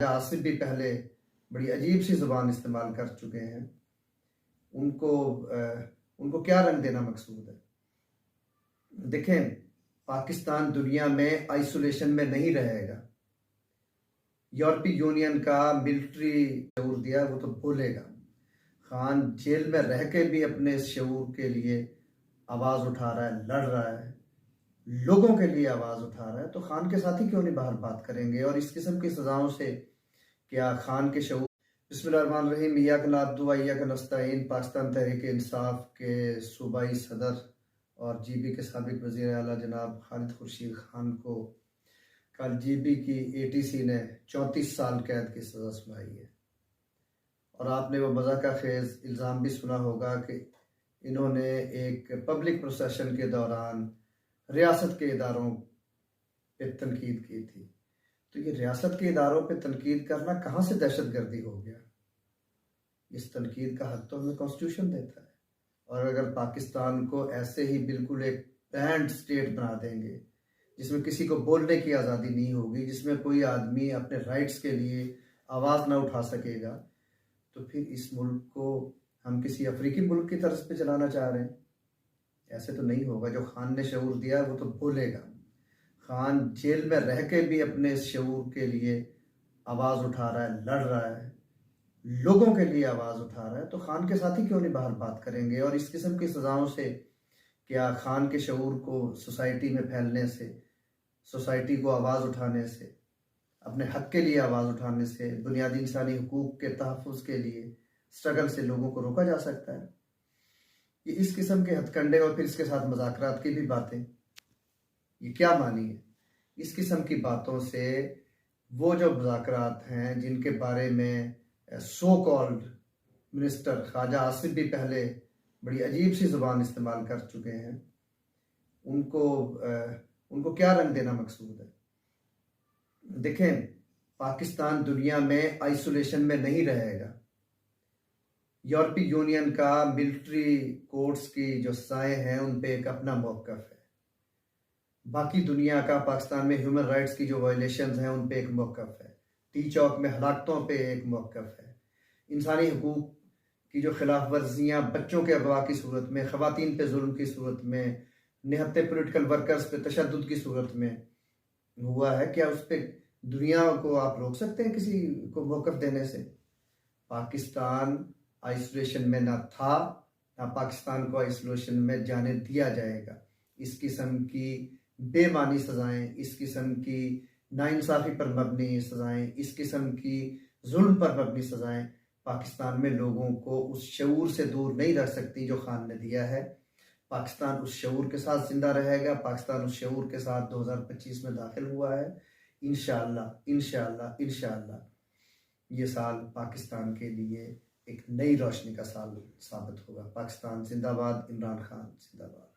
आसिफ भी पहले बड़ी अजीब सी ज़ुबान इस्तेमाल कर चुके हैं। उनको क्या रंग देना मकसूद है? देखें, पाकिस्तान दुनिया में आइसोलेशन में नहीं रहेगा। यूरोपीय यूनियन का मिलिट्री शऊर दिया, वो तो भूलेगा। खान जेल में रह के भी अपने शऊर के लिए आवाज़ उठा रहा है, लड़ रहा है, लोगों के लिए आवाज़ उठा रहा है। तो खान के साथ ही क्यों नहीं बाहर बात करेंगे? और इस किस्म की सज़ाओं से क्या खान के शऊर। बिस्मिल्लाहिर्रहमानिर्रहीम, इय्याक नअब्दु व इय्याक नस्तईन। पाकिस्तान तहरीक इंसाफ के सूबाई सदर और जीबी के साबिक वज़ीर आला जनाब खालिद खुर्शीद खान को कल जीबी की एटीसी ने 34 साल कैद की सज़ा सुनाई है। और आपने वो मज़ाक़ा खेज़ इल्ज़ाम भी सुना होगा कि इन्होंने एक पब्लिक प्रोसेशन के दौरान रियासत के इदारों पे तनकीद की थी। तो ये रियासत के इदारों पे तनकीद करना कहाँ से दहशतगर्दी हो गया? इस तनकीद का हक तो हमें कॉन्स्टिट्यूशन देता है। और अगर पाकिस्तान को ऐसे ही बिल्कुल एक बैंड स्टेट बना देंगे जिसमें किसी को बोलने की आज़ादी नहीं होगी, जिसमें कोई आदमी अपने राइट्स के लिए आवाज़ ना उठा सकेगा, तो फिर इस मुल्क को हम किसी अफ्रीकी मुल्क की तरफ पे चलाना चाह रहे हैं। ऐसे तो नहीं होगा। जो खान ने शऊर दिया है वो तो भूलेगा। खान जेल में रह के भी अपने शऊर के लिए आवाज़ उठा रहा है, लड़ रहा है, लोगों के लिए आवाज़ उठा रहा है। तो खान के साथ ही क्यों नहीं बाहर बात करेंगे? और इस किस्म की सज़ाओं से क्या खान के शऊर को सोसाइटी में फैलने से, सोसाइटी को आवाज़ उठाने से, अपने हक के लिए आवाज़ उठाने से, बुनियादी इंसानी हुकूक के तहफ़्फ़ुज़ के लिए स्ट्रगल से लोगों को रोका जा सकता है? ये इस किस्म के हथकंडे और फिर इसके साथ मज़ाकरात की भी बातें, ये क्या मानी है? इस किस्म की बातों से वो जो मज़ाकरात हैं जिनके बारे में so called minister Khawaja Asif भी पहले बड़ी अजीब सी ज़ुबान इस्तेमाल कर चुके हैं, उनको क्या रंग देना मकसूद है? देखें, पाकिस्तान दुनिया में आइसोलेशन में नहीं रहेगा। यूरोपीय यूनियन का मिलिट्री कोर्ट्स की जो सज़ाएं हैं उन पे एक अपना मौक़िफ़ है। बाकी दुनिया का पाकिस्तान में ह्यूमन राइट्स की जो वायलेशंस हैं उन पे एक मौक़िफ़ है। टी चौक में हलाकतों पे एक मौक़िफ़ है। इंसानी हुकूक की जो खिलाफ वर्जियाँ बच्चों के अगवा की सूरत में, ख़वातीन पे जुल्म की सूरत में, निहत्ते पॉलिटिकल वर्कर्स पे तशद्दुद की सूरत में हुआ है, क्या उस पर दुनिया को आप रोक सकते हैं किसी को मौक़िफ़ देने से? पाकिस्तान आइसोलेशन में ना था, ना पाकिस्तान को आइसोलेशन में जाने दिया जाएगा। इस किस्म की बेमानी सज़ाएं, इस किस्म की नाइंसाफ़ी पर मबनी सज़ाएं, इस किस्म की जुल्म पर मबनी सज़ाएं पाकिस्तान में लोगों को उस शऊर से दूर नहीं रख सकती जो खान ने दिया है। पाकिस्तान उस शऊर के साथ जिंदा रहेगा। पाकिस्तान उस शऊर के साथ 2025 में दाखिल हुआ है। इंशाअल्लाह इंशाअल्लाह इंशाअल्लाह ये साल पाकिस्तान के लिए एक नई रोशनी का साल साबित होगा। पाकिस्तान जिंदाबाद। इमरान खान जिंदाबाद।